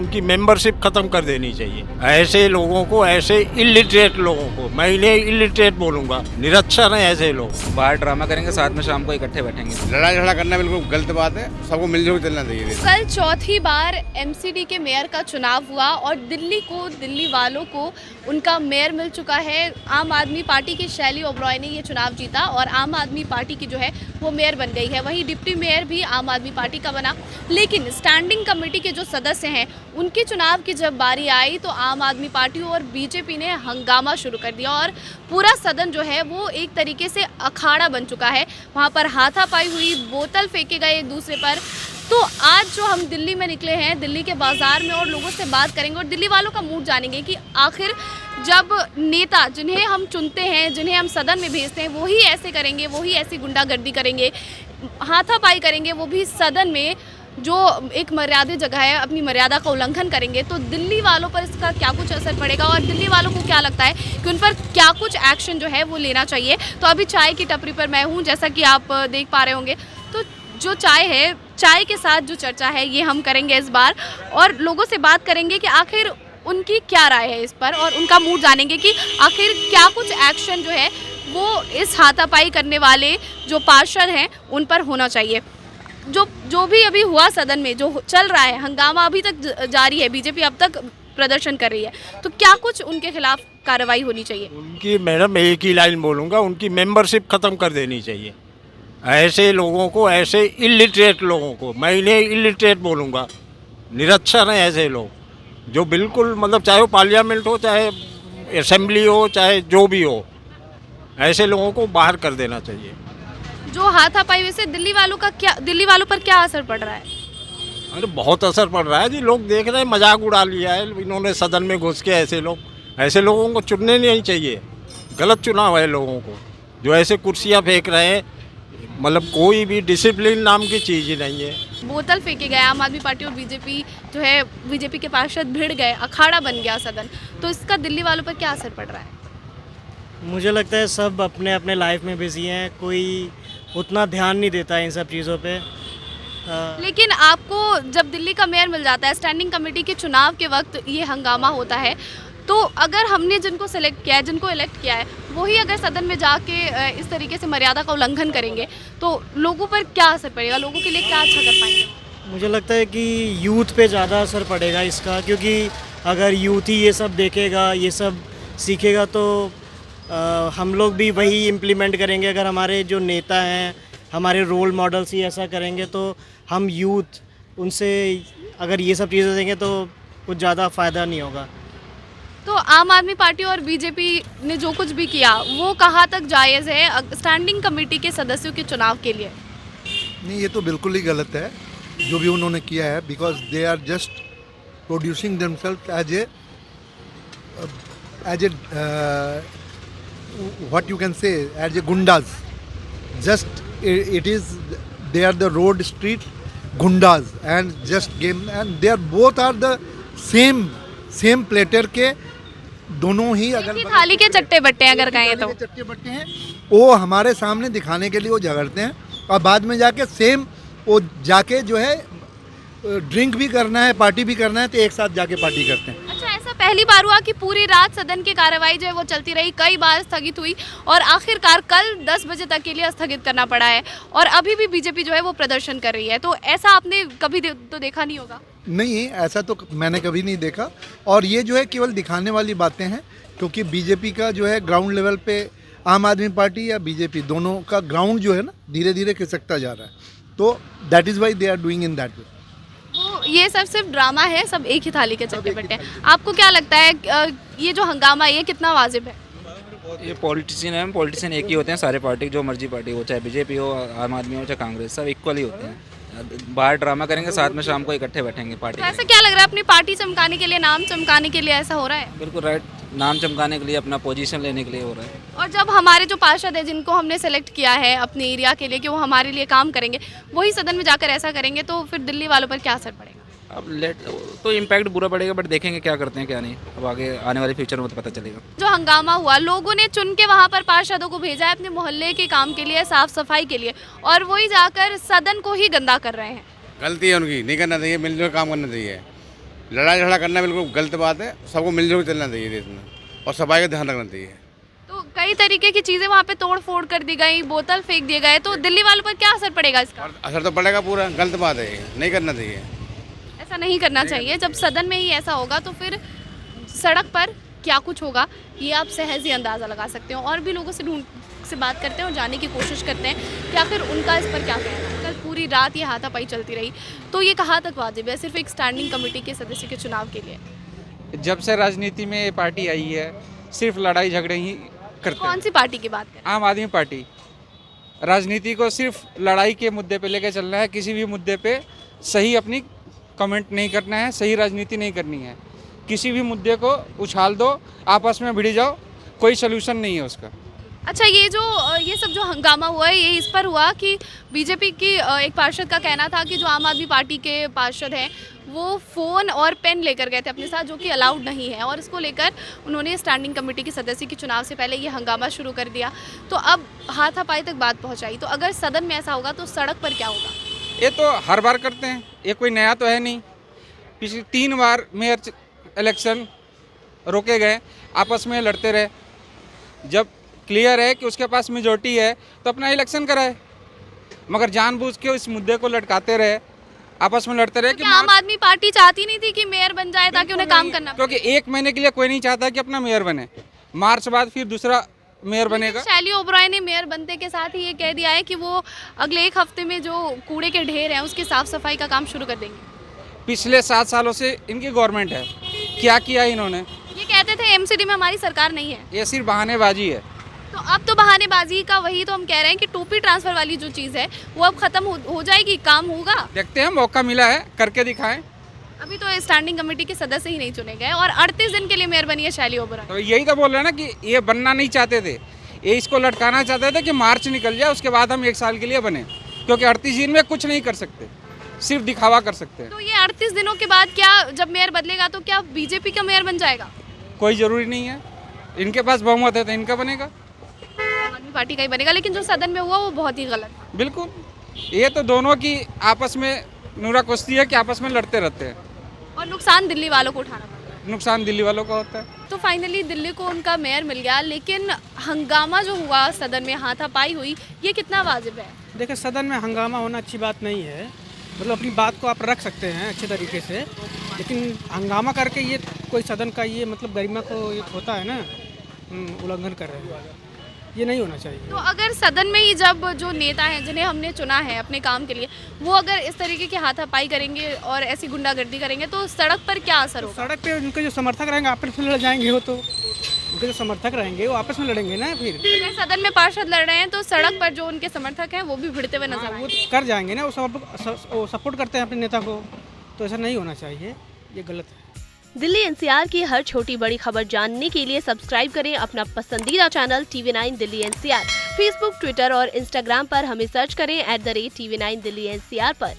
उनकी मेंबरशिप खत्म कर देनी चाहिए। ऐसे लोगों को, ऐसे इलिटरेट लोगों को, मैं इन्हें इलिटरेट बोलूंगा, निरक्षर हैं ऐसे लोग। बाहर ड्रामा करेंगे, साथ में शाम को इकट्ठे बैठेंगे। लड़ाई झगड़ा करना बिल्कुल गलत बात है, सबको मिलजुल कर चलना चाहिए। कल चौथी बार एमसीडी के मेयर का चुनाव हुआ और दिल्ली वालों को उनका मेयर मिल चुका है। आम आदमी पार्टी की शैली ओबरॉय ने ये चुनाव जीता और आम आदमी पार्टी की जो है वो मेयर बन गई है। वहीं डिप्टी मेयर भी आम आदमी पार्टी का बना, लेकिन स्टैंडिंग कमेटी के जो सदस्य हैं उनके चुनाव की जब बारी आई तो आम आदमी पार्टी और बीजेपी ने हंगामा शुरू कर दिया और पूरा सदन जो है वो एक तरीके से अखाड़ा बन चुका है। वहाँ पर हाथापाई हुई, बोतल फेंके गए एक दूसरे पर। तो आज जो हम दिल्ली में निकले हैं, दिल्ली के बाजार में, और लोगों से बात करेंगे और दिल्ली वालों का मूड जानेंगे कि आखिर जब नेता जिन्हें हम चुनते हैं, जिन्हें हम सदन में भेजते हैं, वही ऐसे करेंगे, वही ऐसी गुंडागर्दी करेंगे, हाथापाई करेंगे, वो भी सदन में जो एक मर्यादित जगह है, अपनी मर्यादा का उल्लंघन करेंगे, तो दिल्ली वालों पर इसका क्या कुछ असर पड़ेगा और दिल्ली वालों को क्या लगता है कि उन पर क्या कुछ एक्शन जो है वो लेना चाहिए। तो अभी चाय की टपरी पर मैं हूँ, जैसा कि आप देख पा रहे होंगे। तो जो चाय है, चाय के साथ जो चर्चा है ये हम करेंगे इस बार, और लोगों से बात करेंगे कि आखिर उनकी क्या राय है इस पर और उनका मूड जानेंगे कि आखिर क्या कुछ एक्शन जो है वो इस हाथापाई करने वाले जो पार्षद हैं उन पर होना चाहिए। जो भी अभी हुआ सदन में, जो चल रहा है हंगामा अभी तक जारी है, बीजेपी अब तक प्रदर्शन कर रही है, तो क्या कुछ उनके खिलाफ कार्रवाई होनी चाहिए? उनकी, मैडम एक ही लाइन बोलूँगा, उनकी मेंबरशिप खत्म कर देनी चाहिए। ऐसे लोगों को, ऐसे इलिटरेट लोगों को, मैं इन्हें इलिटरेट बोलूँगा, निरक्षर हैं ऐसे लोग, जो बिल्कुल मतलब चाहे वो पार्लियामेंट हो, चाहे असेंबली हो, चाहे जो भी हो, ऐसे लोगों को बाहर कर देना चाहिए। जो हाथापाई से दिल्ली वालों पर क्या असर पड़ रहा है? अरे बहुत असर पड़ रहा है जी, लोग देख रहे हैं, मजाक उड़ा लिया है इन्होंने सदन में घुस के। ऐसे लोगों को चुनने नहीं चाहिए, गलत चुनाव है लोगों को, जो ऐसे कुर्सियां फेंक रहे हैं। मतलब कोई भी डिसिप्लिन नाम की चीज़ ही नहीं है। बोतल फेंके गए, आम आदमी पार्टी और बीजेपी जो है, बीजेपी के पार्षद भिड़ गए, अखाड़ा बन गया सदन, तो इसका दिल्ली वालों पर क्या असर पड़ रहा है? मुझे लगता है सब अपने अपने लाइफ में बिजी हैं, कोई उतना ध्यान नहीं देता है इन सब चीज़ों पे। लेकिन आपको जब दिल्ली का मेयर मिल जाता है, स्टैंडिंग कमेटी के चुनाव के वक्त ये हंगामा होता है, तो अगर हमने जिनको सेलेक्ट किया है, जिनको इलेक्ट किया है, वही अगर सदन में जाके इस तरीके से मर्यादा का उल्लंघन करेंगे तो लोगों पर क्या असर पड़ेगा, लोगों के लिए क्या अच्छा कर पाएंगे? मुझे लगता है कि यूथ पे ज़्यादा असर पड़ेगा इसका, क्योंकि अगर यूथ ही ये सब देखेगा, ये सब सीखेगा, तो हम लोग भी वही इम्प्लीमेंट करेंगे। अगर हमारे जो नेता हैं, हमारे रोल मॉडल्स ही ऐसा करेंगे, तो हम यूथ उनसे अगर ये सब चीज़ें देंगे तो कुछ ज़्यादा फ़ायदा नहीं होगा। तो आम आदमी पार्टी और बीजेपी ने जो कुछ भी किया वो कहाँ तक जायज़ है स्टैंडिंग कमेटी के सदस्यों के चुनाव के लिए? नहीं, ये तो बिल्कुल ही गलत है जो भी उन्होंने किया है, because they are just producing themselves as a what you can say as a gundas. Just it is, they are the road street gundas and just game, and they are both are the same platter के दोनों ही। अगर थाली के चट्टे बट्टे अगर कहें तो चट्टे बट्टे हैं, वो हमारे सामने दिखाने के लिए वो झगड़ते हैं और बाद में जाके सेम वो जाके जो है ड्रिंक भी करना है, पार्टी भी करना है, तो एक साथ जाके पार्टी करते हैं। अच्छा, ऐसा पहली बार हुआ कि पूरी रात सदन की कार्यवाही जो है वो चलती रही, कई बार स्थगित हुई और आखिरकार कल 10 बजे तक के लिए स्थगित करना पड़ा है और अभी भी बीजेपी जो है वो प्रदर्शन कर रही है, तो ऐसा आपने कभी तो देखा नहीं होगा? नहीं, ऐसा तो मैंने कभी नहीं देखा, और ये जो है केवल दिखाने वाली बातें हैं, क्योंकि बीजेपी का जो है ग्राउंड लेवल पे, आम आदमी पार्टी या बीजेपी दोनों का ग्राउंड जो है ना धीरे धीरे खिसकता जा रहा है, तो that is why they are doing in that way. वो ये सब सिर्फ ड्रामा है, सब एक ही थाली के चट्टे बट्टे हैं। आपको क्या लगता है ये जो हंगामा है ये कितना वाजिब है? ये पॉलिटिशियन एक ही होते हैं, सारे पार्टी, जो मर्जी पार्टी हो, चाहे बीजेपी हो, आम आदमी हो, चाहे कांग्रेस, सब इक्वल ही होते हैं। बाहर ड्रामा करेंगे, साथ में शाम को इकट्ठे बैठेंगे पार्टी। तो ऐसा क्या लग रहा है, अपनी पार्टी चमकाने के लिए, नाम चमकाने के लिए ऐसा हो रहा है? बिल्कुल राइट, नाम चमकाने के लिए, अपना पोजीशन लेने के लिए हो रहा है। और जब हमारे जो पार्षद है, जिनको हमने सेलेक्ट किया है अपने एरिया के लिए कि वो हमारे लिए काम करेंगे, वही सदन में जाकर ऐसा करेंगे, तो फिर दिल्ली वालों पर क्या असर पड़ेगा? अब तो इम्पैक्ट बुरा पड़ेगा, बट देखेंगे क्या करते हैं क्या नहीं, अब आगे आने वाले फ्यूचर में तो पता चलेगा। जो हंगामा हुआ, लोगों ने चुन के वहाँ पर पार्षदों को भेजा है अपने मोहल्ले के काम के लिए, साफ सफाई के लिए, और वही जाकर सदन को ही गंदा कर रहे हैं। गलती है उनकी, नहीं करना चाहिए, मिलजुल काम करना चाहिए। लड़ाई झगड़ा करना बिल्कुल गलत बात है। सबको मिलजुल कर चलना चाहिए देश में और सफाई का ध्यान रखना चाहिए। तो कई तरीके की चीज़ें वहाँ पे तोड़ फोड़ कर दी गई, बोतल फेंक दिए गए, तो दिल्ली वालों पर क्या असर पड़ेगा इसका? और असर तो पड़ेगा पूरा, गलत बात है ये, नहीं करना चाहिए। ऐसा नहीं करना चाहिए। जब सदन में ही ऐसा होगा तो फिर सड़क पर क्या कुछ होगा ये आप सहज ही अंदाज़ा लगा सकते हो। और भी लोगों से बात करते हैं और जानने की कोशिश करते हैं कि आखिर उनका इस पर क्या कहना है। कल पूरी रात ये हाथापाई चलती रही, तो ये कहाँ तक वाजिब है सिर्फ एक स्टैंडिंग कमेटी के सदस्य के चुनाव के लिए? जब से राजनीति में ये पार्टी आई है सिर्फ लड़ाई झगड़े ही करते कौन हैं। सी पार्टी की बात करें? आम आदमी पार्टी राजनीति को सिर्फ लड़ाई के मुद्दे पे लेकर चलना है, किसी भी मुद्दे पे सही अपनी कमेंट नहीं करना है, सही राजनीति नहीं करनी है। किसी भी मुद्दे को उछाल दो, आपस में भिड़ जाओ, कोई सलूशन नहीं है उसका। अच्छा, ये सब जो हंगामा हुआ है ये इस पर हुआ कि बीजेपी की एक पार्षद का कहना था कि जो आम आदमी पार्टी के पार्षद हैं वो फ़ोन और पेन लेकर गए थे अपने साथ, जो कि अलाउड नहीं है, और इसको लेकर उन्होंने स्टैंडिंग कमेटी के सदस्य के चुनाव से पहले ये हंगामा शुरू कर दिया। तो अब हाथापाई तक बात पहुंचाई। तो अगर सदन में ऐसा होगा तो सड़क पर क्या होगा? ये तो हर बार करते हैं, ये कोई नया तो है नहीं। पिछले 3 बार मेयर इलेक्शन रोके गए, आपस में लड़ते रहे। जब क्लियर है कि उसके पास मेजॉरिटी है तो अपना इलेक्शन कराए, मगर जानबूझ के इस मुद्दे को लटकाते रहे, आपस में लड़ते रहे। कि आम आदमी पार्टी चाहती नहीं थी कि मेयर बन जाए ताकि उन्हें काम करना पड़े। क्योंकि 1 महीने के लिए कोई नहीं चाहता कि अपना मेयर बने, मार्च बाद फिर दूसरा मेयर बनेगा। शैली ओबरॉय ने मेयर बनते के साथ ही ये कह दिया है कि वो अगले 1 हफ्ते में जो कूड़े के ढेर हैं उसकी साफ सफाई का काम शुरू कर देंगे। पिछले 7 सालों से इनकी गवर्नमेंट है, क्या किया इन्होंने? ये कहते थे एमसीडी में हमारी सरकार नहीं है। ये सिर्फ बहानेबाजी है। तो अब तो बहानेबाजी का वही तो हम कह रहे हैं कि टोपी ट्रांसफर वाली जो चीज़ है वो अब खत्म हो जाएगी, काम होगा। देखते हैं, मौका मिला है, करके दिखाएं। अभी तो स्टैंडिंग कमेटी के सदस्य ही नहीं चुने गए और 38 दिन के लिए मेयर बनी है शैली ओबरॉय। तो यही तो बोल रहे हैं ना कि ये बनना नहीं चाहते थे, ये इसको लटकाना चाहते थे कि मार्च निकल जाए, उसके बाद हम 1 साल के लिए बने, क्योंकि 38 दिन में कुछ नहीं कर सकते, सिर्फ दिखावा कर सकते हैं। तो ये 38 दिनों के बाद क्या, जब मेयर बदलेगा तो क्या बीजेपी का मेयर बन जाएगा? कोई ज़रूरी नहीं है, इनके पास बहुमत है तो इनका बनेगा, आम आदमी पार्टी का ही बनेगा। लेकिन जो सदन में हुआ वो बहुत ही गलत है। बिल्कुल। ये तो दोनों की आपस में नूरा कुश्ती है कि आपस में लड़ते रहते हैं, और नुकसान दिल्ली वालों को उठाना पड़ता है। नुकसान दिल्ली वालों का होता है। तो फाइनली दिल्ली को उनका मेयर मिल गया, लेकिन हंगामा जो हुआ सदन में, हाथापाई हुई, ये कितना वाजिब है? देखिए, सदन में हंगामा होना अच्छी बात नहीं है, मतलब अपनी बात को आप रख सकते हैं अच्छे तरीके से, लेकिन हंगामा करके ये कोई सदन का ये मतलब गरिमा को ये होता है ना, उल्लंघन कर रहे हैं, ये नहीं होना चाहिए। तो अगर सदन में ही जब जो नेता हैं जिन्हें हमने चुना है अपने काम के लिए, वो अगर इस तरीके की हाथापाई करेंगे और ऐसी गुंडागर्दी करेंगे तो सड़क पर क्या असर होगा? सड़क पे उनके जो समर्थक रहेंगे आपस में लड़ जाएंगे, वो तो उनके जो समर्थक रहेंगे वो आपस में लड़ेंगे ना। फिर अगर सदन में पार्षद लड़ रहे हैं तो सड़क पर जो उनके समर्थक हैं वो भी भिड़ते हुए नजर वो आएंगे। कर जाएंगे ना, वो सपोर्ट करते हैं अपने नेता को, तो ऐसा नहीं होना चाहिए, ये गलत है। दिल्ली एनसीआर की हर छोटी बड़ी खबर जानने के लिए सब्सक्राइब करें अपना पसंदीदा channel TV9 Delhi NCR. Facebook, Twitter और इंस्टाग्राम पर हमें सर्च करें @TV9 दिल्ली एनसीआर पर।